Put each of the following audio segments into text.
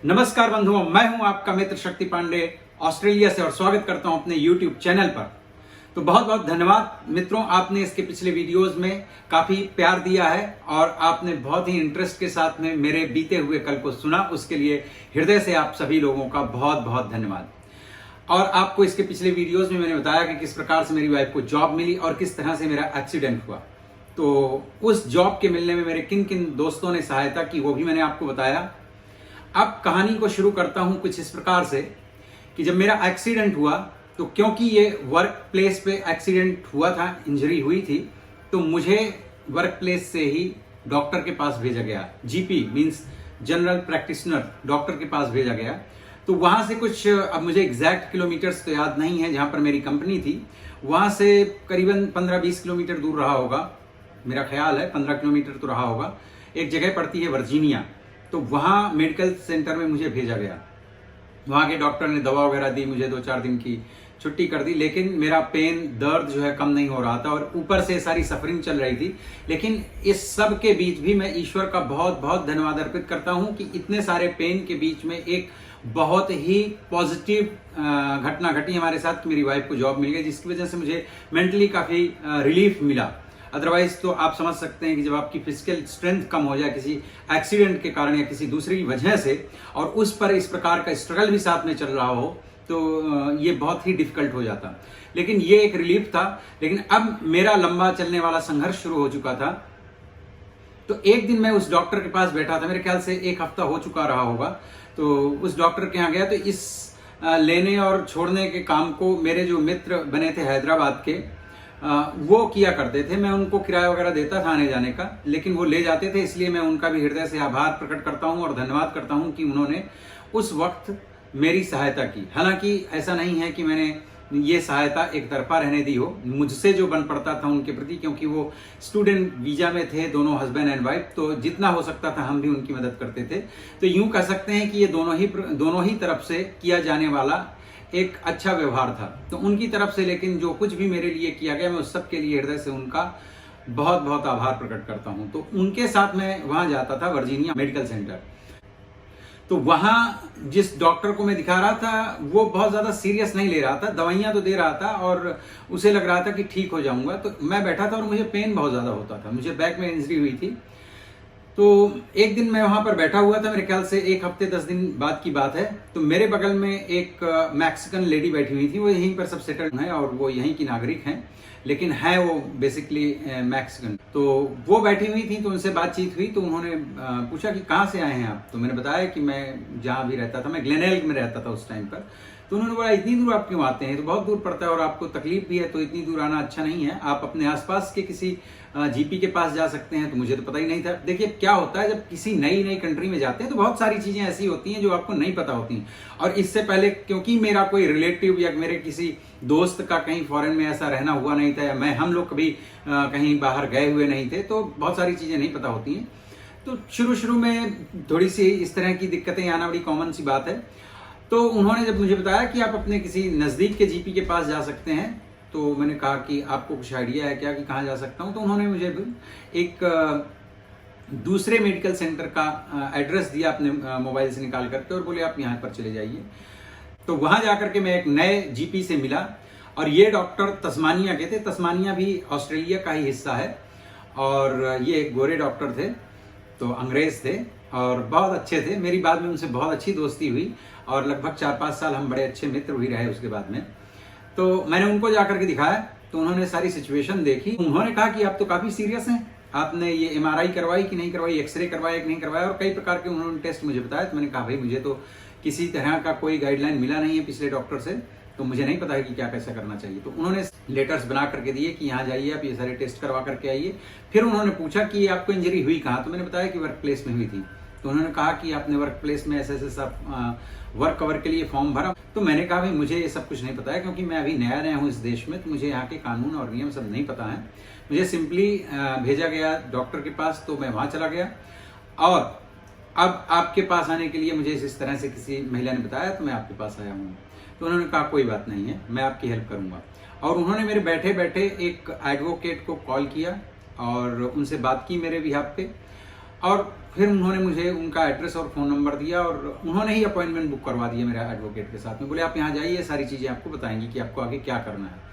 नमस्कार बंधुओं, मैं हूं आपका मित्र शक्ति पांडे ऑस्ट्रेलिया से और स्वागत करता हूं अपने YouTube चैनल पर। तो बहुत बहुत धन्यवाद मित्रों, आपने इसके पिछले वीडियोस में काफी प्यार दिया है और आपने बहुत ही इंटरेस्ट के साथ में मेरे बीते हुए कल को सुना। उसके लिए हृदय से आप सभी लोगों का बहुत बहुत धन्यवाद। और आपको इसके पिछले वीडियोस में मैंने बताया कि किस प्रकार से मेरी वाइफ को जॉब मिली और किस तरह से मेरा एक्सीडेंट हुआ। तो उस जॉब के मिलने में मेरे किन किन दोस्तों ने सहायता की वो भी मैंने आपको बताया। अब कहानी को शुरू करता हूं कुछ इस प्रकार से कि जब मेरा एक्सीडेंट हुआ तो क्योंकि ये वर्क प्लेस पे एक्सीडेंट हुआ था, इंजरी हुई थी, तो मुझे वर्क प्लेस से ही डॉक्टर के पास भेजा गया। GP means general practitioner doctor के पास भेजा गया। तो वहां से कुछ, अब मुझे एग्जैक्ट किलोमीटर्स तो याद नहीं है, जहां पर मेरी कंपनी थी वहां से करीबन 15-20 किलोमीटर दूर रहा होगा, मेरा ख्याल है 15 किलोमीटर तो रहा होगा। एक जगह पड़ती है वर्जीनिया, तो वहाँ मेडिकल सेंटर में मुझे भेजा गया। वहाँ के डॉक्टर ने दवा वगैरह दी, मुझे 2-4 दिन की छुट्टी कर दी, लेकिन मेरा पेन, दर्द जो है कम नहीं हो रहा था और ऊपर से सारी सफरिंग चल रही थी। लेकिन इस सब के बीच भी मैं ईश्वर का बहुत बहुत धन्यवाद अर्पित करता हूँ कि इतने सारे पेन के बीच में एक बहुत ही पॉजिटिव घटना घटी हमारे साथ। मेरी वाइफ को जॉब मिल गई, जिसकी वजह से मुझे मेंटली काफ़ी रिलीफ मिला। अदरवाइज तो आप समझ सकते हैं कि जब आपकी फिजिकल स्ट्रेंथ कम हो जाए किसी एक्सीडेंट के कारण या किसी दूसरी वजह से, और उस पर इस प्रकार का स्ट्रगल भी साथ में चल रहा हो, तो ये बहुत ही डिफिकल्ट हो जाता। लेकिन ये एक रिलीफ था। लेकिन अब मेरा लंबा चलने वाला संघर्ष शुरू हो चुका था। तो एक दिन मैं उस डॉक्टर के पास बैठा था, मेरे ख्याल से 1 हफ्ता हो चुका रहा होगा। तो उस डॉक्टर के यहाँ गया, तो इस लेने और छोड़ने के काम को मेरे जो मित्र बने थे हैदराबाद के, वो किया करते थे। मैं उनको किराया वगैरह देता था आने जाने का, लेकिन वो ले जाते थे। इसलिए मैं उनका भी हृदय से आभार प्रकट करता हूं और धन्यवाद करता हूं कि उन्होंने उस वक्त मेरी सहायता की। हालांकि ऐसा नहीं है कि मैंने ये सहायता एक तरफा रहने दी हो, मुझसे जो बन पड़ता था उनके प्रति, क्योंकि वो स्टूडेंट वीजा में थे, दोनों हस्बैंड एंड वाइफ, तो जितना हो सकता था हम भी उनकी मदद करते थे। तो यूं कह सकते हैं कि ये दोनों ही तरफ से किया जाने वाला एक अच्छा व्यवहार था। तो उनकी तरफ से, लेकिन जो कुछ भी मेरे लिए किया गया, मैं उस सब के लिए हृदय से उनका बहुत बहुत आभार प्रकट करता हूं। तो उनके साथ मैं वहां जाता था, वर्जीनिया मेडिकल सेंटर। तो वहां जिस डॉक्टर को मैं दिखा रहा था वो बहुत ज्यादा सीरियस नहीं ले रहा था, दवाइयां तो दे रहा था और उसे लग रहा था कि ठीक हो जाऊंगा। तो मैं बैठा था और मुझे पेन बहुत ज्यादा होता था, मुझे बैक में इंजरी हुई थी। तो एक दिन मैं वहां पर बैठा हुआ था, मेरे ख्याल से 1 हफ्ते 10 दिन बाद की बात है। तो मेरे बगल में एक मैक्सिकन लेडी बैठी हुई थी। वो यहीं पर सब सेटल्ड है और वो यहीं की नागरिक हैं, लेकिन है वो बेसिकली मैक्सिकन। तो वो बैठी हुई थी, तो उनसे बातचीत हुई। तो उन्होंने पूछा कि कहाँ से आए हैं आप। तो मैंने बताया कि मैं जहाँ भी रहता था, मैं ग्लेनएल्क में रहता था उस टाइम पर। तो उन्होंने बोला, इतनी दूर आप क्यों आते हैं, तो बहुत दूर पड़ता है और आपको तकलीफ भी है, तो इतनी दूर आना अच्छा नहीं है। आप अपने आसपास के किसी जीपी के पास जा सकते हैं। तो मुझे तो पता ही नहीं था। देखिए क्या होता है, जब किसी नई कंट्री में जाते हैं तो बहुत सारी चीजें ऐसी होती हैं जो आपको नहीं पता होती हैं। और इससे पहले क्योंकि मेरा कोई रिलेटिव या मेरे किसी दोस्त का कहीं फॉरेन में ऐसा रहना हुआ नहीं था, या हम लोग कभी कहीं बाहर गए हुए नहीं थे, तो बहुत सारी चीजें नहीं पता होती हैं। तो शुरू में थोड़ी सी इस तरह की दिक्कतें आना बड़ी कॉमन सी बात है। तो उन्होंने जब मुझे बताया कि आप अपने किसी नजदीक के जीपी के पास जा सकते हैं, तो मैंने कहा कि आपको कुछ आइडिया है क्या कि कहाँ जा सकता हूँ। तो उन्होंने मुझे एक दूसरे मेडिकल सेंटर का एड्रेस दिया अपने मोबाइल से निकाल करके और बोले आप यहाँ पर चले जाइए। तो वहां जाकर के मैं एक नए जीपी से मिला और ये डॉक्टर तस्मानिया के थे। तस्मानिया भी ऑस्ट्रेलिया का ही हिस्सा है और ये एक गोरे डॉक्टर थे, तो अंग्रेज थे और बहुत अच्छे थे। मेरी बाद में उनसे बहुत अच्छी दोस्ती हुई और लगभग 4-5 साल हम बड़े अच्छे मित्र भी रहे उसके बाद में। तो मैंने उनको जाकर के दिखाया, तो उन्होंने सारी सिचुएशन देखी। उन्होंने कहा कि आप तो काफी सीरियस हैं, आपने ये एमआरआई करवाई कि नहीं करवाई, एक्सरे करवाया कि नहीं करवाया, और कई प्रकार के उन्होंने टेस्ट मुझे बताया। तो मैंने कहा भाई मुझे तो किसी तरह का कोई गाइडलाइन मिला नहीं है पिछले डॉक्टर से, तो मुझे नहीं पता है कि क्या कैसा करना चाहिए। तो उन्होंने लेटर्स बना करके दिए कि यहाँ जाइए आप, ये सारे टेस्ट करवा करके आइए। फिर उन्होंने पूछा कि आपको इंजरी हुई कहाँ। तो मैंने बताया कि वर्क प्लेस में हुई थी। तो उन्होंने कहा कि आपने वर्क प्लेस में ऐसे सब वर्क कवर के लिए फॉर्म भरा। तो मैंने कहा भाई मुझे ये सब कुछ नहीं पता है, क्योंकि मैं अभी नया हूँ इस देश में, तो मुझे यहाँ के कानून और नियम सब नहीं पता है। मुझे सिंपली भेजा गया डॉक्टर के पास, तो मैं वहाँ चला गया। और अब आपके पास आने के लिए मुझे इस तरह से किसी महिला ने बताया, तो मैं आपके पास आया हूँ। तो उन्होंने कहा कोई बात नहीं है, मैं आपकी हेल्प करूँगा। और उन्होंने मेरे बैठे बैठे एक एडवोकेट को कॉल किया और उनसे बात की मेरे बिहाफ पे। और फिर उन्होंने मुझे उनका एड्रेस और फ़ोन नंबर दिया और उन्होंने ही अपॉइंटमेंट बुक करवा दिया मेरे एडवोकेट के साथ में। बोले आप यहाँ जाइए, सारी चीज़ें आपको बताएंगी कि आपको आगे क्या करना है।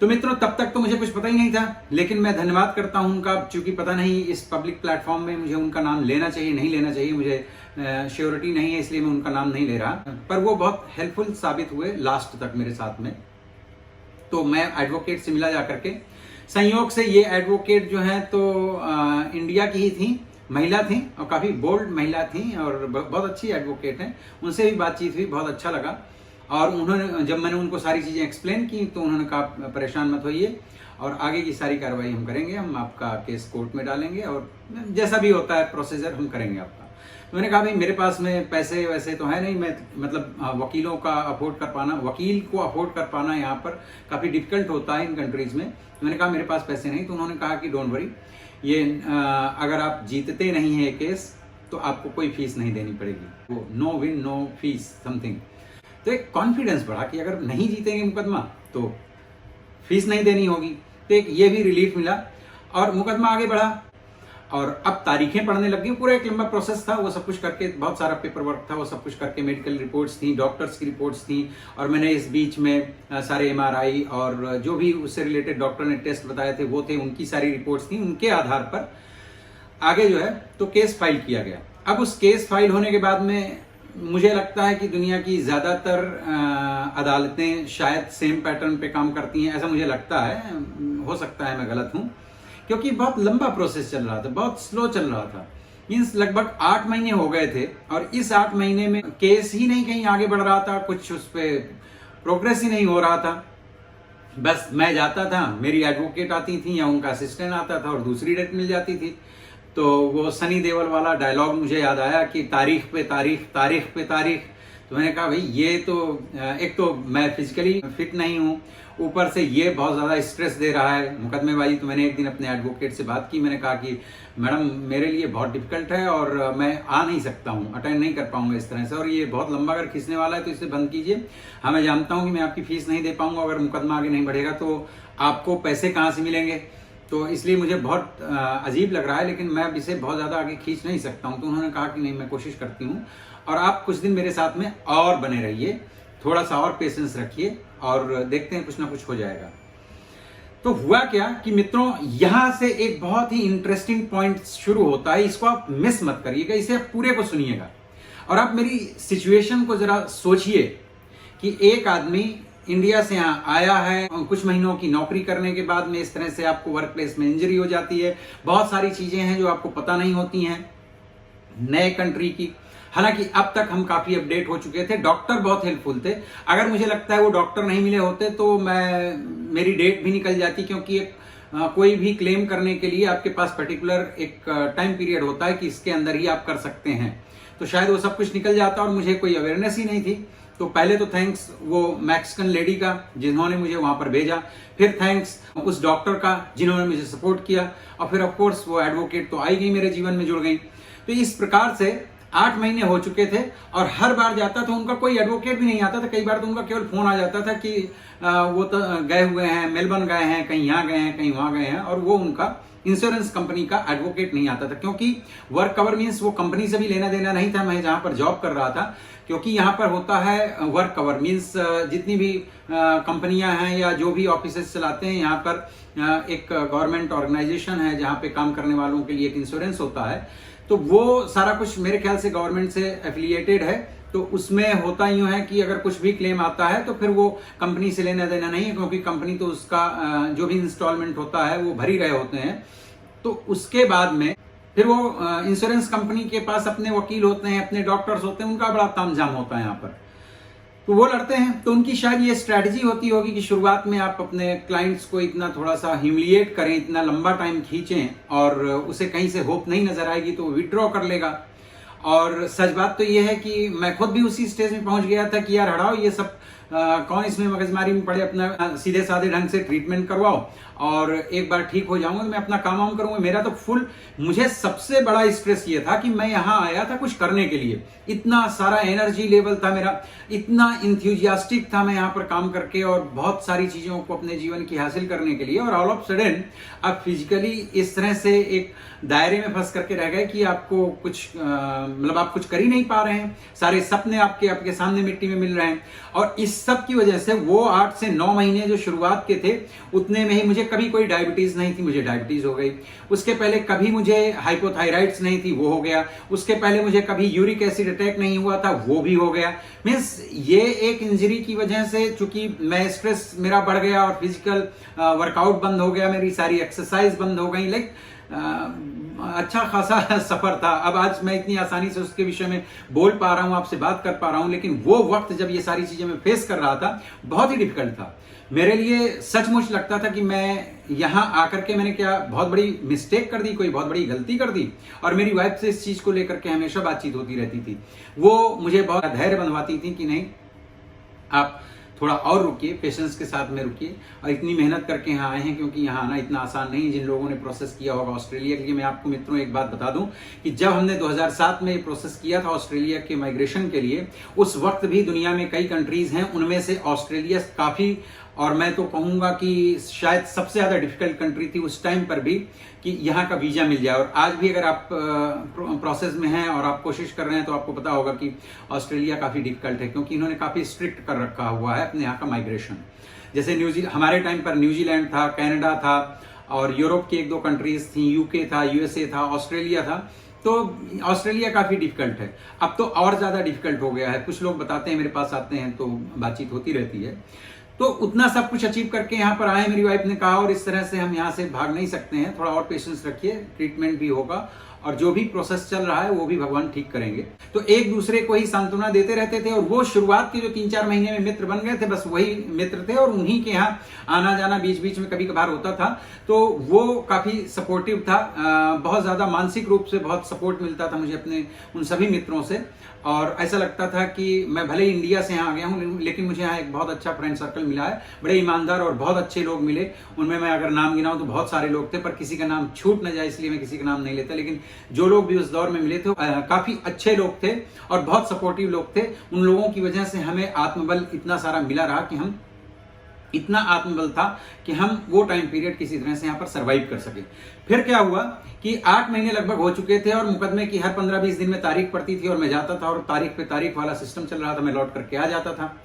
तो मित्रों, तब तक तो मुझे कुछ पता ही नहीं था, लेकिन मैं धन्यवाद करता हूं उनका, क्योंकि पता नहीं इस पब्लिक प्लेटफॉर्म में मुझे उनका नाम लेना चाहिए नहीं लेना चाहिए, मुझे श्योरिटी नहीं है, इसलिए मैं उनका नाम नहीं ले रहा। पर वो बहुत हेल्पफुल साबित हुए लास्ट तक मेरे साथ में। तो मैं एडवोकेट से मिला जा करके, संयोग से ये एडवोकेट जो है तो इंडिया की ही थी, महिला थी और काफ़ी बोल्ड महिला थी और बहुत अच्छी एडवोकेट हैं। उनसे भी बातचीत हुई, बहुत अच्छा लगा। और उन्होंने, जब मैंने उनको सारी चीज़ें एक्सप्लेन की तो उन्होंने कहा परेशान मत होइए और आगे की सारी कार्रवाई हम करेंगे, हम आपका केस कोर्ट में डालेंगे और जैसा भी होता है प्रोसीजर हम करेंगे आपका। तो मैंने कहा भाई मेरे पास में पैसे वैसे तो है नहीं, मैं मतलब वकीलों का अफोर्ड कर पाना, वकील को अफोर्ड कर पाना यहाँ पर काफ़ी डिफिकल्ट होता है इन कंट्रीज़ में। मैंने कहा मेरे पास पैसे नहीं। तो उन्होंने कहा कि डोंट वरी, ये अगर आप जीतते नहीं हैं केस तो आपको कोई फीस नहीं देनी पड़ेगी, वो no win no fees something. तो एक कॉन्फिडेंस बढ़ा कि अगर नहीं जीतेंगे मुकदमा तो फीस नहीं देनी होगी। तो एक ये भी रिलीफ मिला और मुकदमा आगे बढ़ा और अब तारीखें पढ़ने लग गई। पूरा एक लंबा प्रोसेस था, वो सब कुछ करके, बहुत सारा पेपर वर्क था, वो सब कुछ करके मेडिकल रिपोर्ट्स थी, डॉक्टर्स की रिपोर्ट्स थी और मैंने इस बीच में सारे MRI और जो भी उससे रिलेटेड डॉक्टर ने टेस्ट बताए थे वो थे, उनकी सारी रिपोर्ट्स थी। उनके आधार पर आगे जो है तो केस फाइल किया गया। अब उस केस फाइल होने के बाद में मुझे लगता है कि दुनिया की ज़्यादातर अदालतें शायद सेम पैटर्न पे काम करती हैं, ऐसा मुझे लगता है। हो सकता है मैं गलत हूँ, क्योंकि बहुत लंबा प्रोसेस चल रहा था, बहुत स्लो चल रहा था। मीन्स लगभग 8 महीने हो गए थे और इस 8 महीने में केस ही नहीं कहीं आगे बढ़ रहा था, कुछ उस पर प्रोग्रेस ही नहीं हो रहा था। बस मैं जाता था, मेरी एडवोकेट आती थी या उनका असिस्टेंट आता था और दूसरी डेट मिल जाती थी। तो वो सनी देओल वाला डायलॉग मुझे याद आया कि तारीख पे तारीख, तारीख पे तारीख। तो मैंने कहा भाई ये तो एक तो मैं फिजिकली फिट नहीं हूँ, ऊपर से ये बहुत ज़्यादा स्ट्रेस दे रहा है मुकदमेबाजी। तो मैंने एक दिन अपने एडवोकेट से बात की, मैंने कहा कि मैडम मेरे लिए बहुत डिफिकल्ट है और मैं आ नहीं सकता हूँ, अटेंड नहीं कर पाऊंगा इस तरह से, और ये बहुत लंबा अगर खींचने वाला है तो इसे बंद कीजिए। हाँ मैं जानता हूँ कि मैं आपकी फीस नहीं दे पाऊंगा, अगर मुकदमा आगे नहीं बढ़ेगा तो आपको पैसे कहाँ से मिलेंगे, तो इसलिए मुझे बहुत अजीब लग रहा है, लेकिन मैं अब इसे बहुत ज़्यादा आगे खींच नहीं सकता हूँ। तो उन्होंने कहा कि नहीं मैं कोशिश करती हूँ और आप कुछ दिन मेरे साथ में और बने रहिए, थोड़ा सा और पेशेंस रखिए और देखते हैं कुछ ना कुछ हो जाएगा। तो हुआ क्या कि मित्रों, यहाँ से एक बहुत ही इंटरेस्टिंग पॉइंट शुरू होता है, इसको आप मिस मत करिएगा, इसे आप पूरे को सुनिएगा और आप मेरी सिचुएशन को जरा सोचिए कि एक आदमी इंडिया से यहाँ आया है, कुछ महीनों की नौकरी करने के बाद में इस तरह से आपको वर्क प्लेस में इंजरी हो जाती है, बहुत सारी चीजें हैं जो आपको पता नहीं होती हैं नए कंट्री की। हालांकि अब तक हम काफी अपडेट हो चुके थे, डॉक्टर बहुत हेल्पफुल थे। अगर मुझे लगता है वो डॉक्टर नहीं मिले होते तो मेरी डेट भी निकल जाती, क्योंकि कोई भी क्लेम करने के लिए आपके पास पर्टिकुलर एक टाइम पीरियड होता है कि इसके अंदर ही आप कर सकते हैं। तो शायद वो सब कुछ निकल जाता और मुझे कोई अवेयरनेस ही नहीं थी। तो पहले तो थैंक्स वो मैक्सिकन लेडी का जिन्होंने मुझे वहां पर भेजा, फिर थैंक्स उस डॉक्टर का जिन्होंने मुझे सपोर्ट किया, और फिर ऑफ कोर्स वो एडवोकेट तो आई गई, मेरे जीवन में जुड़ गई। तो इस प्रकार से 8 महीने हो चुके थे और हर बार जाता था उनका कोई एडवोकेट भी नहीं आता था। कई बार तो उनका केवल फोन आ जाता था कि वो तो गए हुए हैं, मेलबर्न गए हैं, कहीं यहाँ गए हैं, कहीं वहां गए हैं, और वो उनका इंश्योरेंस कंपनी का एडवोकेट नहीं आता था, क्योंकि वर्क कवर मीन्स वो कंपनी से भी लेना देना नहीं था। मैं जहां पर जॉब कर रहा था, क्योंकि यहाँ पर होता है वर्क कवर मीन्स जितनी भी कंपनियां हैं या जो भी ऑफिसेस चलाते हैं, यहाँ पर एक गवर्नमेंट ऑर्गेनाइजेशन है जहाँ पे काम करने वालों के लिए एक इंश्योरेंस होता है। तो वो सारा कुछ मेरे ख्याल से गवर्नमेंट से एफिलिएटेड है। तो उसमें होता यूं है कि अगर कुछ भी क्लेम आता है तो फिर वो कंपनी से लेना देना नहीं है, क्योंकि कंपनी तो उसका जो भी इंस्टॉलमेंट होता है वो भर ही रहे होते हैं। तो उसके बाद में फिर वो इंश्योरेंस कंपनी के पास अपने वकील होते हैं, अपने डॉक्टर्स होते हैं, उनका बड़ा तामझाम होता है यहाँ पर, तो वो लड़ते हैं। तो उनकी शायद ये स्ट्रैटेजी होती होगी कि शुरुआत में आप अपने क्लाइंट्स को इतना थोड़ा सा ह्यूमिलिएट करें, इतना लंबा टाइम खींचें और उसे कहीं से होप नहीं नजर आएगी तो विड्रॉ कर लेगा। और सच बात तो ये है कि मैं खुद भी उसी स्टेज में पहुंच गया था कि यार हटाओ ये सब, कौन इसमें मगजमारी में पड़े, अपना सीधे साधे ढंग से ट्रीटमेंट करवाओ और एक बार ठीक हो जाऊंगा तो मैं अपना काम वाम करूंगा। मेरा तो फुल, मुझे सबसे बड़ा स्ट्रेस ये था कि मैं यहां आया था कुछ करने के लिए, इतना सारा एनर्जी लेवल था मेरा, इतना इंथ्यूजियास्टिक था मैं यहां पर काम करके और बहुत सारी चीजों को अपने जीवन की हासिल करने के लिए, और ऑल ऑफ सडन आप फिजिकली इस तरह से एक दायरे में फंस करके रह गए कि आपको कुछ मतलब आप कुछ कर ही नहीं पा रहे हैं, सारे सपने आपके सामने मिट्टी में मिल रहे हैं। और इस सब की वजह से वो 8 से 9 महीने जो शुरुआत के थे उतने में ही मुझे कभी कोई डायबिटीज नहीं थी, मुझे डायबिटीज हो गई। उसके पहले कभी मुझे हाइपोथायराइड्स नहीं थी, वो हो गया। उसके पहले मुझे कभी यूरिक एसिड अटैक नहीं हुआ था, वो भी हो गया। मीन्स ये एक इंजरी की वजह से, चूंकि मैं स्ट्रेस मेरा बढ़ गया और फिजिकल वर्कआउट बंद हो गया, मेरी सारी एक्सरसाइज बंद हो गई, लाइक अच्छा खासा सफर था। अब आज मैं इतनी आसानी से उसके विषय में बोल पा रहा हूं, आपसे बात कर पा रहा हूं, लेकिन वो वक्त जब ये सारी चीजें मैं फेस कर रहा था बहुत ही डिफिकल्ट था मेरे लिए। सचमुच लगता था कि मैं यहां आकर के मैंने क्या बहुत बड़ी मिस्टेक कर दी, कोई बहुत बड़ी गलती कर दी। और मेरी वाइफ से इस चीज को लेकर के हमेशा बातचीत होती रहती थी, वो मुझे बहुत धैर्य बंधवाती थी कि नहीं आप थोड़ा और रुकिए, पेशेंस के साथ में रुकिए, और इतनी मेहनत करके यहाँ आए हैं, क्योंकि यहाँ आना इतना आसान नहीं है। जिन लोगों ने प्रोसेस किया होगा ऑस्ट्रेलिया के लिए, मैं आपको मित्रों एक बात बता दूं कि जब हमने 2007 में ये प्रोसेस किया था ऑस्ट्रेलिया के माइग्रेशन के लिए, उस वक्त भी दुनिया में कई कंट्रीज हैं, उनमें से ऑस्ट्रेलिया काफी, और मैं तो कहूंगा कि शायद सबसे ज्यादा डिफिकल्ट कंट्री थी उस टाइम पर भी कि यहाँ का वीजा मिल जाए। और आज भी अगर आप प्रोसेस में हैं और आप कोशिश कर रहे हैं तो आपको पता होगा कि ऑस्ट्रेलिया काफी डिफिकल्ट है, क्योंकि इन्होंने काफी स्ट्रिक्ट कर रखा हुआ है अपने यहाँ का माइग्रेशन। जैसे हमारे टाइम पर न्यूजीलैंड था, कनाडा था, और यूरोप की 1-2 कंट्रीज थी, यूके था, यूएसए था, ऑस्ट्रेलिया था। तो ऑस्ट्रेलिया काफी डिफिकल्ट है, अब तो और ज्यादा डिफिकल्ट हो गया है। कुछ लोग बताते हैं, मेरे पास आते हैं तो बातचीत होती रहती है। तो उतना सब कुछ अचीव करके यहाँ पर आए, मेरी वाइफ ने कहा, और इस तरह से हम यहाँ से भाग नहीं सकते हैं, थोड़ा और पेशेंस रखिए, ट्रीटमेंट भी होगा और जो भी प्रोसेस चल रहा है वो भी भगवान ठीक करेंगे। तो एक दूसरे को ही सांत्वना देते रहते थे, और वो शुरुआत के जो 3-4 महीने में मित्र बन गए थे, बस वही मित्र थे, और उन्हीं के यहाँ आना जाना बीच बीच में कभी कभार होता था। तो वो काफी सपोर्टिव था, बहुत ज्यादा मानसिक रूप से बहुत सपोर्ट मिलता था मुझे अपने उन सभी मित्रों से। और ऐसा लगता था कि मैं भले ही इंडिया से यहाँ आ गया हूँ, लेकिन मुझे यहाँ एक बहुत अच्छा फ्रेंड सर्कल मिला है, बड़े ईमानदार और बहुत अच्छे लोग मिले। उनमें मैं अगर नाम गिनाऊं तो बहुत सारे लोग थे, पर किसी का नाम छूट न जाए इसलिए मैं किसी का नाम नहीं लेता। लेकिन जो लोग भी उस दौर में मिले थे काफी अच्छे लोग थे और बहुत सपोर्टिव लोग थे। उन लोगों की वजह से हमें आत्मबल इतना सारा मिला रहा कि हम, इतना आत्मबल था कि हम वो टाइम पीरियड किसी तरह से यहाँ पर सरवाइव कर सके। फिर क्या हुआ कि 8 महीने लगभग हो चुके थे और मुकदमे की हर 15-20 दिन में तारीख पड़ती थी, और मैं जाता था और तारीख पे तारीख वाला सिस्टम चल रहा था, मैं लौट करके आ जाता था।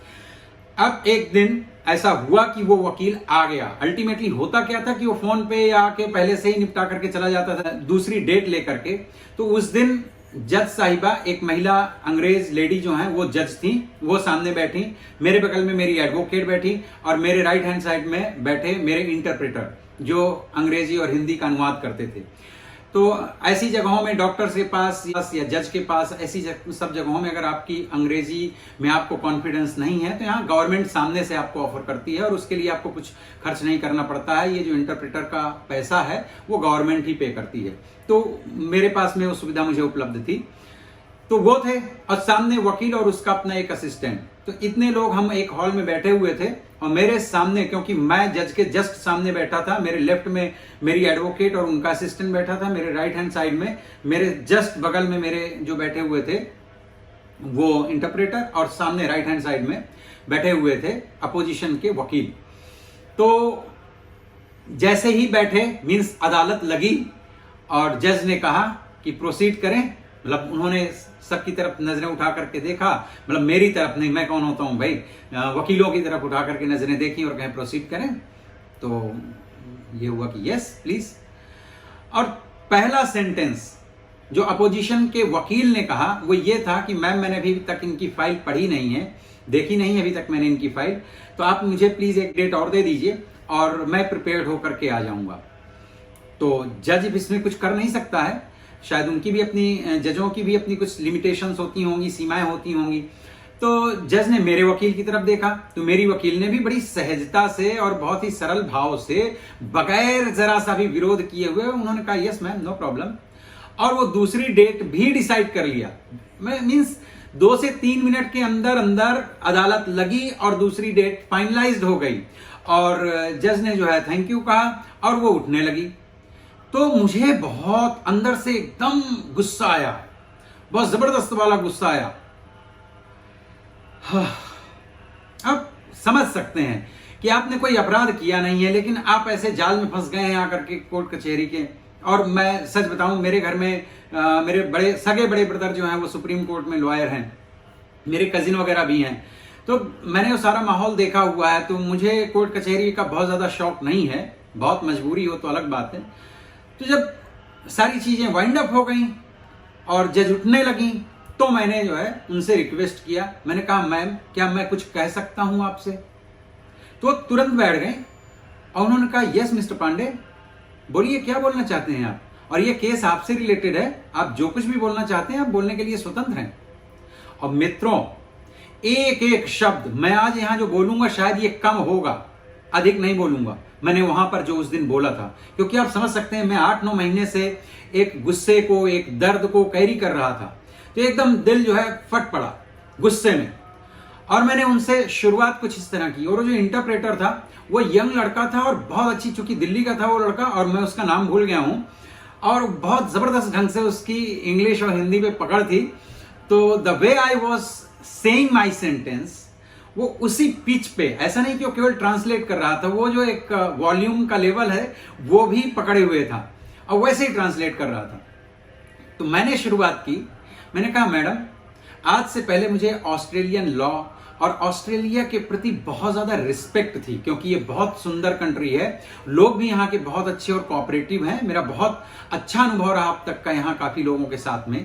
अब एक दिन ऐसा हुआ कि वो वकील आ गया। अल्टीमेटली होता क्या था कि वो फोन पे आके पहले से ही निपटा करके चला जाता था दूसरी डेट लेकर के। तो उस दिन जज साहिबा, एक महिला अंग्रेज लेडी जो है वो जज थी, वो सामने बैठी, मेरे बगल में मेरी एडवोकेट बैठी, और मेरे राइट हैंड साइड में बैठे मेरे इंटरप्रेटर जो अंग्रेजी और हिंदी का अनुवाद करते थे। तो ऐसी जगहों में, डॉक्टर्स के पास या जज के पास, ऐसी सब जगहों में अगर आपकी अंग्रेजी में आपको कॉन्फिडेंस नहीं है तो यहाँ गवर्नमेंट सामने से आपको ऑफर करती है, और उसके लिए आपको कुछ खर्च नहीं करना पड़ता है। ये जो इंटरप्रेटर का पैसा है वो गवर्नमेंट ही पे करती है। तो मेरे पास में वो सुविधा मुझे उपलब्ध थी। तो वो थे, और सामने वकील और उसका अपना एक असिस्टेंट। तो इतने लोग हम एक हॉल में बैठे हुए थे, और मेरे सामने, क्योंकि मैं जज के जस्ट सामने बैठा था, मेरे लेफ्ट में मेरी एडवोकेट और उनका असिस्टेंट बैठा था, मेरे राइट हैंड साइड में मेरे जस्ट बगल में मेरे जो बैठे हुए थे वो इंटरप्रेटर, और सामने राइट हैंड साइड में बैठे हुए थे अपोजिशन के वकील। तो जैसे ही बैठे, मीन्स अदालत लगी और जज ने कहा कि प्रोसीड करें, मतलब उन्होंने सबकी तरफ नजरें उठा करके देखा, मतलब मेरी तरफ नहीं, मैं कौन होता हूं भाई, वकीलों की तरफ उठा करके नजरें देखी और कहें प्रोसीड करें। तो ये हुआ कि यस प्लीज। और पहला सेंटेंस जो अपोजिशन के वकील ने कहा वो ये था कि मैम, मैंने अभी तक इनकी फाइल पढ़ी नहीं है, देखी नहीं अभी तक मैंने इनकी फाइल, तो आप मुझे प्लीज एक डेट और दे दीजिए और मैं प्रिपेयर्ड होकर के आ जाऊंगा। तो जज इसमें कुछ कर नहीं सकता है, शायद उनकी भी अपनी, जजों की भी अपनी कुछ लिमिटेशंस होती होंगी, सीमाएं होती होंगी। तो जज ने मेरे वकील की तरफ देखा, तो मेरी वकील ने भी बड़ी सहजता से और बहुत ही सरल भाव से, बगैर जरा सा भी विरोध किए हुए, उन्होंने कहा यस मैम, नो प्रॉब्लम। और वो दूसरी डेट भी डिसाइड कर लिया। मीन्स 2 से 3 मिनट के अंदर अंदर अदालत लगी और दूसरी डेट फाइनलाइज्ड हो गई और जज ने जो है थैंक यू कहा और वो उठने लगी। तो मुझे बहुत अंदर से एकदम गुस्सा आया, बहुत जबरदस्त वाला गुस्सा आया। अब समझ सकते हैं कि आपने कोई अपराध किया नहीं है, लेकिन आप ऐसे जाल में फंस गए हैं आकर के कोर्ट कचहरी के। और मैं सच बताऊं, मेरे घर में मेरे बड़े ब्रदर जो हैं वो सुप्रीम कोर्ट में लॉयर हैं, मेरे कजिन वगैरह भी हैं, तो मैंने वो सारा माहौल देखा हुआ है। तो मुझे कोर्ट कचहरी का बहुत ज़्यादा शौक नहीं है, बहुत मजबूरी हो तो अलग बात है। तो जब सारी चीज़ें वाइंड अप हो गई और जज उठने लगी तो मैंने जो है उनसे रिक्वेस्ट किया, मैंने कहा मैम क्या मैं कुछ कह सकता हूं आपसे? तो तुरंत बैठ गए और उन्होंने कहा यस मिस्टर पांडे, बोलिए क्या बोलना चाहते हैं आप, और ये केस आपसे रिलेटेड है, आप जो कुछ भी बोलना चाहते हैं आप बोलने के लिए स्वतंत्र हैं। और मित्रों, एक एक शब्द मैं आज यहां जो बोलूंगा शायद ये कम होगा, अधिक नहीं बोलूंगा मैंने वहां पर जो उस दिन बोला था, क्योंकि आप समझ सकते हैं मैं 8-9 महीने से एक गुस्से को, एक दर्द को कैरी कर रहा था। तो एकदम दिल जो है फट पड़ा गुस्से में। और मैंने उनसे शुरुआत कुछ इस तरह की, और जो इंटरप्रेटर था वो यंग लड़का था और बहुत अच्छी, चूंकि दिल्ली का था वो लड़का और मैं उसका नाम भूल गया हूं, और बहुत जबरदस्त ढंग से उसकी इंग्लिश और हिंदी पे पकड़ थी। तो the way I was saying my sentence, वो उसी पिच पे, ऐसा नहीं कि वो केवल ट्रांसलेट कर रहा था, वो जो एक वॉल्यूम का लेवल है वो भी पकड़े हुए था और वैसे ही ट्रांसलेट कर रहा था। तो मैंने शुरुआत की, मैंने कहा मैडम आज से पहले मुझे ऑस्ट्रेलियन लॉ और ऑस्ट्रेलिया के प्रति बहुत ज्यादा रिस्पेक्ट थी, क्योंकि ये बहुत सुंदर कंट्री है, लोग भी यहाँ के बहुत अच्छे और कोऑपरेटिव हैं, मेरा बहुत अच्छा अनुभव रहा अब तक का यहाँ काफी लोगों के साथ में।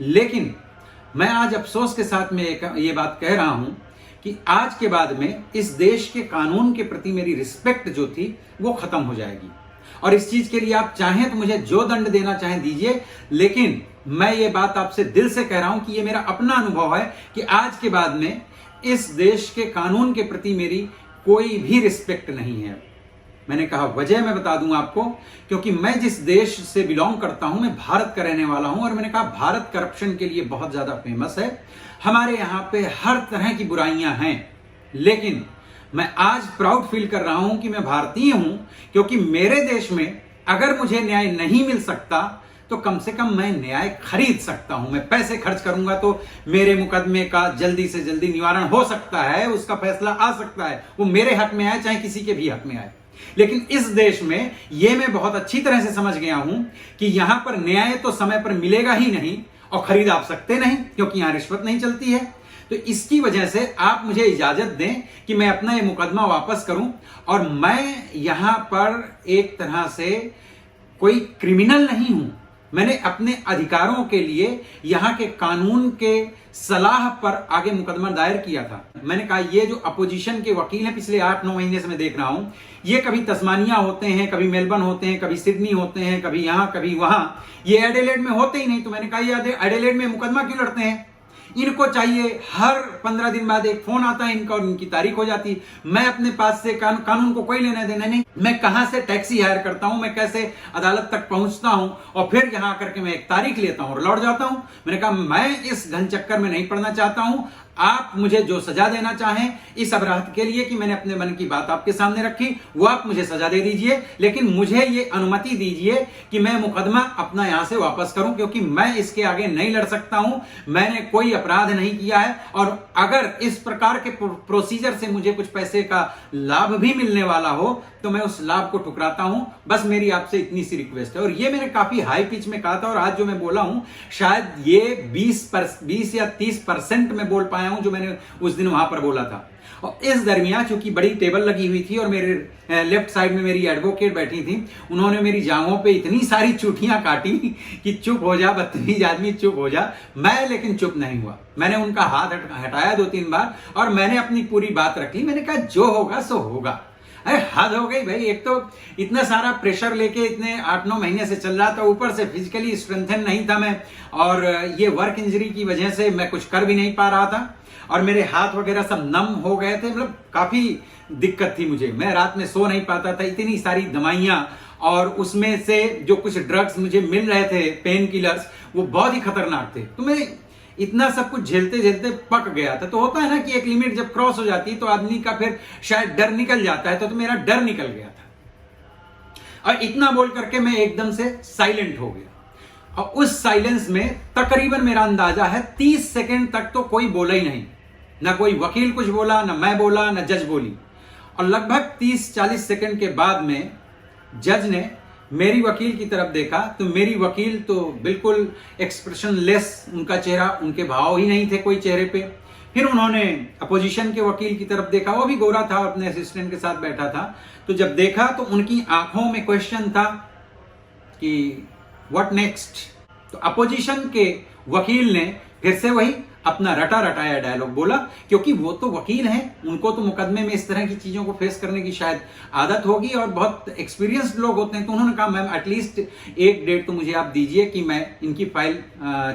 लेकिन मैं आज अफसोस के साथ में ये बात कह रहा हूं कि आज के बाद में इस देश के कानून के प्रति मेरी रिस्पेक्ट जो थी वो खत्म हो जाएगी, और इस चीज के लिए आप चाहें तो मुझे जो दंड देना चाहें दीजिए, लेकिन मैं ये बात आपसे दिल से कह रहा हूं कि ये मेरा अपना अनुभव है कि आज के बाद में इस देश के कानून के प्रति मेरी कोई भी रिस्पेक्ट नहीं है। मैंने कहा वजह मैं बता दूं आपको, क्योंकि मैं जिस देश से बिलोंग करता हूं मैं भारत का रहने वाला हूं, और मैंने कहा भारत करप्शन के लिए बहुत ज्यादा फेमस है, हमारे यहां पे हर तरह की बुराइयां हैं, लेकिन मैं आज प्राउड फील कर रहा हूं कि मैं भारतीय हूं, क्योंकि मेरे देश में अगर मुझे न्याय नहीं मिल सकता तो कम से कम मैं न्याय खरीद सकता हूं। मैं पैसे खर्च करूंगा तो मेरे मुकदमे का जल्दी से जल्दी निवारण हो सकता है, उसका फैसला आ सकता है, वो मेरे हक में आए चाहे किसी के भी हक में आए। लेकिन इस देश में ये मैं बहुत अच्छी तरह से समझ गया हूं कि यहां पर न्याय तो समय पर मिलेगा ही नहीं और खरीद आप सकते नहीं, क्योंकि यहां रिश्वत नहीं चलती है। तो इसकी वजह से आप मुझे इजाजत दें कि मैं अपना ये मुकदमा वापस करूं, और मैं यहां पर एक तरह से कोई क्रिमिनल नहीं हूं। मैंने अपने अधिकारों के लिए यहां के कानून के सलाह पर आगे मुकदमा दायर किया था। मैंने कहा ये जो अपोजिशन के वकील हैं पिछले 8-9 महीने से मैं देख रहा हूं, ये कभी तस्मानिया होते हैं, कभी मेलबर्न होते हैं, कभी सिडनी होते हैं, कभी यहां कभी वहां, ये एडिलेड में होते ही नहीं। तो मैंने कहा ये एडिलेड में मुकदमा क्यों लड़ते हैं? इनको चाहिए हर 15 दिन बाद एक फोन आता है इनका और इनकी तारीख हो जाती। मैं अपने पास से कानून को कोई लेना देना नहीं, मैं कहां से टैक्सी हायर करता हूं, मैं कैसे अदालत तक पहुंचता हूं और फिर यहां आकर के मैं एक तारीख लेता हूं और लौट जाता हूं। मैंने कहा मैं इस घन चक्कर में नहीं पड़ना चाहता हूं। आप मुझे जो सजा देना चाहें इस अपराध के लिए कि मैंने अपने मन की बात आपके सामने रखी, वो आप मुझे सजा दे दीजिए, लेकिन मुझे ये अनुमति दीजिए कि मैं मुकदमा अपना यहां से वापस करूं, क्योंकि मैं इसके आगे नहीं लड़ सकता हूं। मैंने कोई अपराध नहीं किया है, और अगर इस प्रकार के प्रोसीजर से मुझे कुछ पैसे का लाभ भी मिलने वाला हो तो मैं उस लाभ को ठुकराता हूं। बस मेरी आपसे इतनी सी रिक्वेस्ट है। और ये मैंने काफी हाई पिच में कहा था, और आज जो मैं बोला हूं शायद ये 20 या 30% में बोल पाया हूं जो मैंने उस दिन वहां पर बोला था। और इस दरमियान चूंकि बड़ी टेबल लगी हुई थी और मेरे लेफ्ट साइड में मेरी एडवोकेट बैठी थी, उन्होंने मेरी जांघों पे इतनी सारी चूटियां काटी कि चुप हो जा बदतमीज आदमी, चुप हो जा। मैं लेकिन चुप नहीं हुआ, मैंने उनका हाथ हटाया 2-3 बार और मैंने अपनी पूरी बात रख ली। मैंने कहा जो होगा सो होगा। अरे हद हो गई भाई, एक तो इतना सारा प्रेशर लेके इतने 8-9 महीने से चल रहा था, ऊपर से फिजिकली स्ट्रेंथन नहीं था मैं, और ये वर्क इंजरी की वजह से मैं कुछ कर भी नहीं पा रहा था, और मेरे हाथ वगैरह सब नम हो गए थे। मतलब काफी दिक्कत थी मुझे, मैं रात में सो नहीं पाता था, इतनी सारी दवाइयां, और उसमें से जो कुछ ड्रग्स मुझे मिल रहे थे, पेन किलर्स, वो बहुत ही खतरनाक थे। तो मैं इतना सब कुछ झेलते झेलते पक गया था। तो होता है ना कि एक लिमिट जब क्रॉस हो जाती है तो आदमी का फिर शायद डर निकल जाता है, तो मेरा डर निकल गया था, और इतना बोल करके मैं एकदम से साइलेंट हो गया। और उस साइलेंस में तकरीबन मेरा अंदाजा है 30 सेकंड तक तो कोई बोला ही नहीं, ना कोई वकील कुछ बोला, ना मैं बोला, ना जज बोली। और लगभग 30-40 सेकंड के बाद में जज ने मेरी वकील की तरफ देखा, तो मेरी वकील तो बिल्कुल एक्सप्रेशनलेस, उनका चेहरा, उनके भाव ही नहीं थे कोई चेहरे पे। फिर उन्होंने अपोजिशन के वकील की तरफ देखा, वो भी गोरा था, अपने असिस्टेंट के साथ बैठा था। तो जब देखा तो उनकी आंखों में क्वेश्चन था कि व्हाट नेक्स्ट। तो अपोजिशन के वकील ने फिर से वही अपना रटा रटाया डायलॉग बोला, क्योंकि वो तो वकील हैं, उनको तो मुकदमे में इस तरह की चीजों को फेस करने की शायद आदत होगी, और बहुत एक्सपीरियंस्ड लोग होते हैं। तो उन्होंने कहा मैम एटलीस्ट एक डेट तो मुझे आप दीजिए कि मैं इनकी फाइल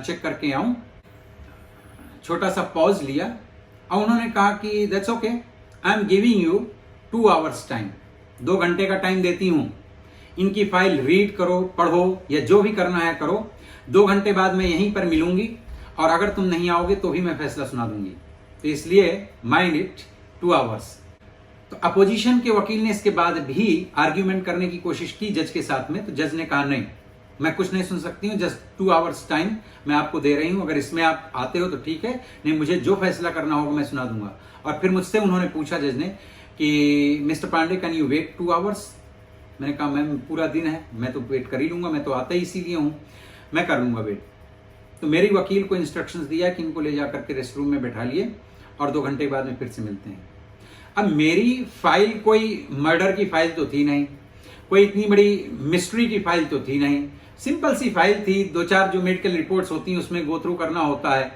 चेक करके आऊं। छोटा सा पॉज लिया और उन्होंने कहा कि that's okay, I am giving you 2 hours time, 2 घंटे का टाइम देती हूं, इनकी फाइल रीड करो, पढ़ो, या जो भी करना है करो। 2 घंटे बाद मैं यहीं पर मिलूंगी, और अगर तुम नहीं आओगे तो भी मैं फैसला सुना दूंगी, तो इसलिए माइंड इट 2 आवर्स। तो अपोजिशन के वकील ने इसके बाद भी आर्ग्यूमेंट करने की कोशिश की जज के साथ में, तो जज ने कहा नहीं, मैं कुछ नहीं सुन सकती हूँ, जस्ट 2 आवर्स टाइम मैं आपको दे रही हूं, अगर इसमें आप आते हो तो ठीक है, नहीं मुझे जो फैसला करना होगा मैं सुना दूंगा। और फिर मुझसे उन्होंने पूछा जज ने कि mister Pandey can you wait 2 hours. मैंने कहा मैम पूरा दिन है, मैं तो वेट कर ही लूंगा, मैं तो आता ही इसीलिए हूं, मैं कर लूंगा वेट। तो मेरी वकील को इंस्ट्रक्शंस दिया कि इनको ले जाकर के रेस्ट रूम में बैठा लिए, और 2 घंटे बाद में फिर से मिलते हैं। अब मेरी फाइल कोई मर्डर की फाइल तो थी नहीं, कोई इतनी बड़ी मिस्ट्री की फाइल तो थी नहीं, सिंपल सी फाइल थी, 2-4 जो मेडिकल रिपोर्ट्स होती हैं उसमें गो थ्रू करना होता है।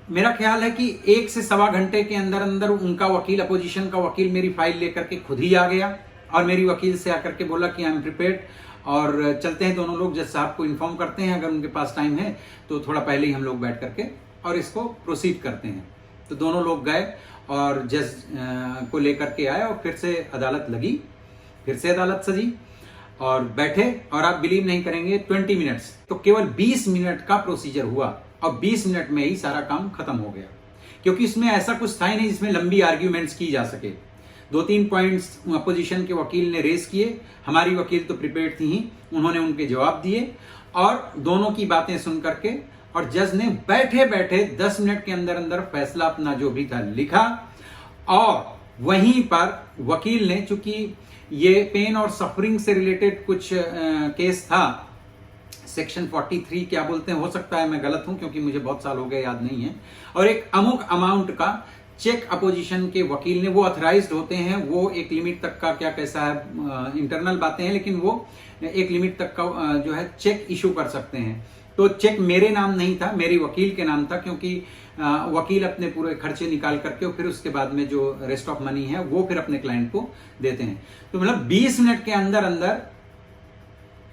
मेरा ख्याल है कि 1 से सवा घंटे के अंदर अंदर उनका वकील, अपोजिशन का वकील, मेरी फाइल लेकर के खुद ही आ गया, और मेरी वकील से आकर के बोला कि आई एम प्रिपेयर्ड, और चलते हैं दोनों लोग, जज साहब को इन्फॉर्म करते हैं, अगर उनके पास टाइम है तो थोड़ा पहले ही हम लोग बैठ करके और इसको प्रोसीड करते हैं। तो दोनों लोग गए और जज को लेकर के आए, और फिर से अदालत लगी, फिर से अदालत सजी, और बैठे, और आप बिलीव नहीं करेंगे 20 मिनट्स, तो केवल 20 मिनट का प्रोसीजर हुआ, और 20 मिनट में ही सारा काम खत्म हो गया, क्योंकि इसमें ऐसा कुछ था ही नहीं जिसमें लंबी आर्ग्यूमेंट्स की जा सके। 2-3 पॉइंट्स अपोजिशन के वकील ने रेस किए, हमारी वकील तो प्रिपेयर्ड थी ही, उन्होंने उनके जवाब दिए, और दोनों की बातें सुन करके, और जज ने बैठे बैठे 10 मिनट के अंदर अंदर फैसला अपना जो भी था लिखा। और वहीं पर वकील ने, चूंकि ये पेन और सफरिंग से रिलेटेड कुछ केस था, सेक्शन 43 क्या बोलते हैं, हो सकता है मैं गलत हूं क्योंकि मुझे बहुत साल हो गए, याद नहीं है, और एक अमुक अमाउंट का चेक अपोजिशन के वकील ने, वो ऑथराइज्ड होते हैं, वो एक लिमिट तक का, क्या कैसा है इंटरनल बातें हैं, लेकिन वो एक लिमिट तक का जो है चेक इशू कर सकते हैं। तो चेक मेरे नाम नहीं था, मेरी वकील के नाम था, क्योंकि वकील अपने पूरे खर्चे निकाल करके और फिर उसके बाद में जो रेस्ट ऑफ मनी है वो फिर अपने क्लाइंट को देते हैं। तो मतलब 20 मिनट के अंदर अंदर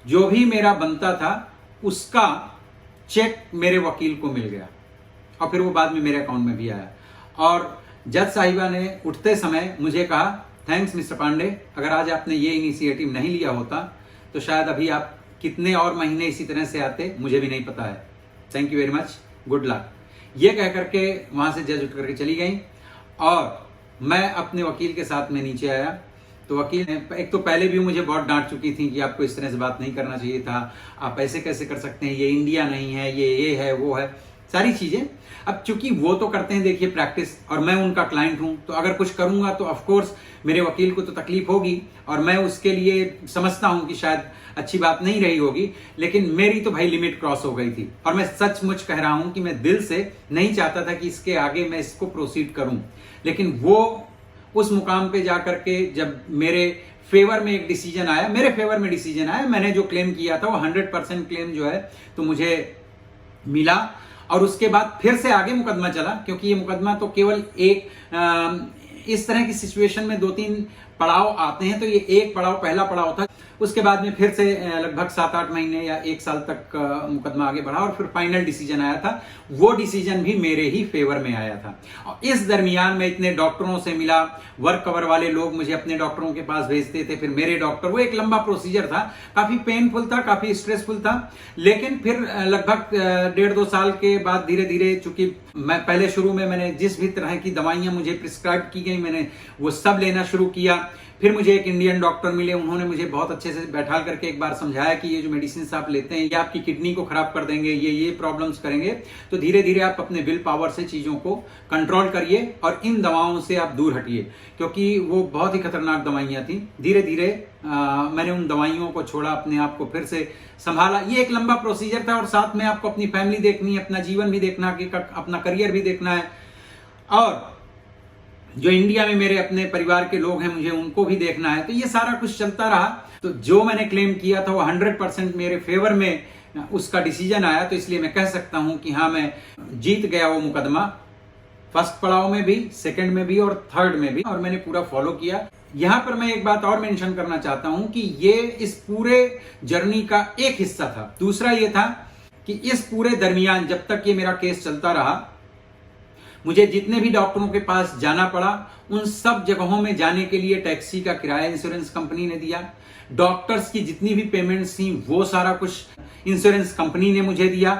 जो भी मेरा बनता था उसका चेक मेरे वकील को मिल गया, और फिर वो बाद में मेरे अकाउंट में भी आया। और जज साहिबा ने उठते समय मुझे कहा, थैंक्स मिस्टर पांडे, अगर आज आपने ये इनिशिएटिव नहीं लिया होता तो शायद अभी आप कितने और महीने इसी तरह से आते, मुझे भी नहीं पता है, thank you very much, good luck. ये कह करके वहां से जज उठ करके चली गई, और मैं अपने वकील के साथ में नीचे आया। तो वकील ने एक तो पहले भी मुझे बहुत डांट चुकी थी कि आपको इस तरह से बात नहीं करना चाहिए था, आप ऐसे कैसे कर सकते हैं, ये इंडिया नहीं है, ये है, वो है, सारी चीजें। अब चूंकि वो तो करते हैं देखिए प्रैक्टिस, और मैं उनका क्लाइंट हूं, तो अगर कुछ करूंगा तो ऑफ कोर्स मेरे वकील को तो तकलीफ होगी, और मैं उसके लिए समझता हूं कि शायद अच्छी बात नहीं रही होगी, लेकिन मेरी तो भाई लिमिट क्रॉस हो गई थी। और मैं सचमुच कह रहा हूं कि मैं दिल से नहीं चाहता था कि इसके आगे मैं इसको प्रोसीड करूं, लेकिन वो उस मुकाम पे जाकर के जब मेरे फेवर में एक डिसीजन आया, मेरे फेवर में डिसीजन आया, मैंने जो क्लेम किया था वो 100% क्लेम जो है तो मुझे मिला। और उसके बाद फिर से आगे मुकदमा चला, क्योंकि ये मुकदमा तो केवल इस तरह की सिचुएशन में 2-3 पड़ाव आते हैं, तो ये एक पड़ाव पहला पड़ाव था। उसके बाद में फिर से लगभग 7-8 महीने या 1 साल तक मुकदमा आगे बढ़ा और फिर फाइनल डिसीजन आया था। वो डिसीजन भी मेरे ही फेवर में आया था। और इस दरमियान मैं इतने डॉक्टरों से मिला, वर्क कवर वाले लोग मुझे अपने डॉक्टरों के पास भेजते थे, फिर मेरे डॉक्टर, वो एक लंबा प्रोसीजर था, काफी पेनफुल था, काफी स्ट्रेसफुल था। लेकिन फिर लगभग 1.5-2 साल के बाद धीरे धीरे, चूंकि मैं पहले शुरू में मैंने जिस भी तरह की दवाइयां मुझे प्रिस्क्राइब की गई, मैंने वो सब लेना शुरू किया। फिर मुझे एक इंडियन डॉक्टर मिले, उन्होंने मुझे बहुत अच्छे से बैठा करके एक बार समझाया कि ये जो मेडिसिन आप लेते हैं ये आपकी किडनी को खराब कर देंगे, ये प्रॉब्लम्स करेंगे। तो धीरे धीरे आप अपने विल पावर से चीजों को कंट्रोल करिए और इन दवाओं से आप दूर हटिए, क्योंकि वो बहुत ही खतरनाक दवाइयां थी। धीरे धीरे मैंने उन दवाइयों को छोड़ा, अपने आप को फिर से संभाला। ये एक लंबा प्रोसीजर था और साथ में आपको अपनी फैमिली देखनी है, अपना जीवन भी देखना है, अपना करियर भी देखना है, और जो इंडिया में मेरे अपने परिवार के लोग हैं मुझे उनको भी देखना है। तो ये सारा कुछ चलता रहा। तो जो मैंने क्लेम किया था वो 100% मेरे फेवर में उसका डिसीजन आया। तो इसलिए मैं कह सकता हूं कि हाँ, मैं जीत गया वो मुकदमा, फर्स्ट पड़ाव में भी, सेकंड में भी और थर्ड में भी, और मैंने पूरा फॉलो किया। यहां पर मैं एक बात और मेंशन करना चाहता हूं कि ये इस पूरे जर्नी का एक हिस्सा था। दूसरा ये था कि इस पूरे दरमियान जब तक ये मेरा केस चलता रहा, मुझे जितने भी डॉक्टरों के पास जाना पड़ा, उन सब जगहों में जाने के लिए टैक्सी का किराया इंश्योरेंस कंपनी ने दिया। डॉक्टर्स की जितनी भी पेमेंट्स थी वो सारा कुछ इंश्योरेंस कंपनी ने मुझे दिया,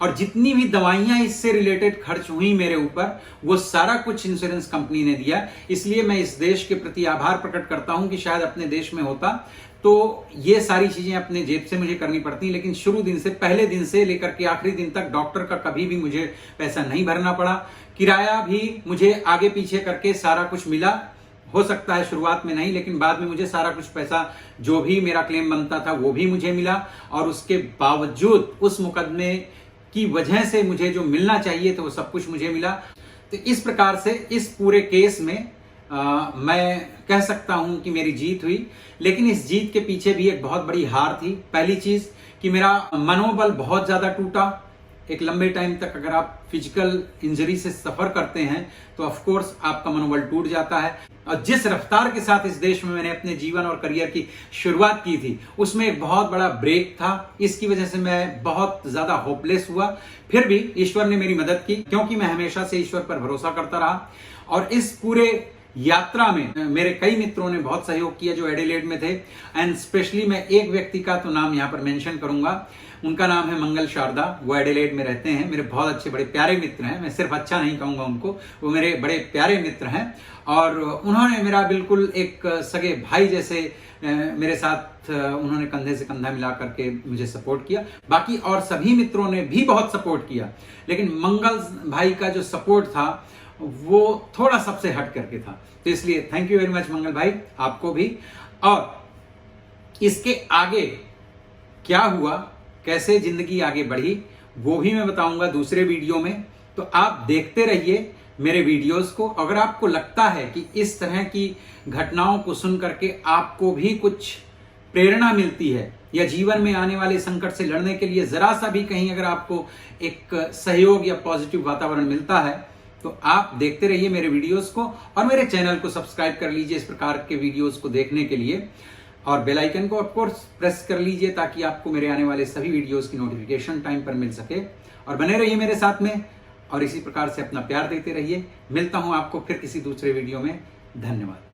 और जितनी भी दवाइयां इससे रिलेटेड खर्च हुई मेरे ऊपर, वो सारा कुछ इंश्योरेंस कंपनी ने दिया। इसलिए मैं इस देश के प्रति आभार प्रकट करता हूं कि शायद अपने देश में होता तो ये सारी चीजें अपने जेब से मुझे करनी पड़ती, लेकिन शुरू दिन से, पहले दिन से लेकर के आखिरी दिन तक डॉक्टर का कभी भी मुझे पैसा नहीं भरना पड़ा। किराया भी मुझे आगे पीछे करके सारा कुछ मिला। हो सकता है शुरुआत में नहीं, लेकिन बाद में मुझे सारा कुछ पैसा जो भी मेरा क्लेम बनता था वो भी मुझे मिला। और उसके बावजूद उस मुकदमे की वजह से मुझे जो मिलना चाहिए था वो सब कुछ मुझे मिला। तो इस प्रकार से इस पूरे केस में मैं कह सकता हूं कि मेरी जीत हुई। लेकिन इस जीत के पीछे भी एक बहुत बड़ी हार थी। पहली चीज कि मेरा मनोबल बहुत ज्यादा टूटा। एक लंबे टाइम तक अगर आप फिजिकल इंजरी से सफर करते हैं तो ऑफ कोर्स आपका मनोबल टूट जाता है। और जिस रफ्तार के साथ इस देश में मैंने अपने जीवन और करियर की शुरुआत की थी, उसमें एक बहुत बड़ा ब्रेक था। इसकी वजह से मैं बहुत ज्यादा होपलेस हुआ। फिर भी ईश्वर ने मेरी मदद की, क्योंकि मैं हमेशा से ईश्वर पर भरोसा करता रहा। और इस पूरे यात्रा में मेरे कई मित्रों ने बहुत सहयोग किया जो एडिलेड में थे। एंड स्पेशली मैं एक व्यक्ति का तो नाम यहाँ पर मेंशन करूंगा। उनका नाम है मंगल शारदा। वो एडिलेड में रहते हैं, मेरे बहुत अच्छे बड़े प्यारे मित्र हैं। मैं सिर्फ अच्छा नहीं कहूंगा उनको, वो मेरे बड़े प्यारे मित्र हैं। और उन्होंने मेरा बिल्कुल एक सगे भाई जैसे मेरे साथ उन्होंने कंधे से कंधा मिला करके मुझे सपोर्ट किया। बाकी और सभी मित्रों ने भी बहुत सपोर्ट किया, लेकिन मंगल भाई का जो सपोर्ट था वो थोड़ा सबसे हट करके था। तो इसलिए थैंक यू वेरी मच मंगल भाई, आपको भी। और इसके आगे क्या हुआ, कैसे जिंदगी आगे बढ़ी, वो भी मैं बताऊंगा दूसरे वीडियो में। तो आप देखते रहिए मेरे वीडियोस को। अगर आपको लगता है कि इस तरह की घटनाओं को सुन करके आपको भी कुछ प्रेरणा मिलती है, या जीवन में आने वाले संकट से लड़ने के लिए जरा सा भी कहीं अगर आपको एक सहयोग या पॉजिटिव वातावरण मिलता है, तो आप देखते रहिए मेरे वीडियोस को और मेरे चैनल को सब्सक्राइब कर लीजिए इस प्रकार के वीडियोस को देखने के लिए। और बेल आइकन को ऑफ कोर्स प्रेस कर लीजिए ताकि आपको मेरे आने वाले सभी वीडियोस की नोटिफिकेशन टाइम पर मिल सके। और बने रहिए मेरे साथ में और इसी प्रकार से अपना प्यार देते रहिए। मिलता हूं आपको फिर किसी दूसरे वीडियो में। धन्यवाद।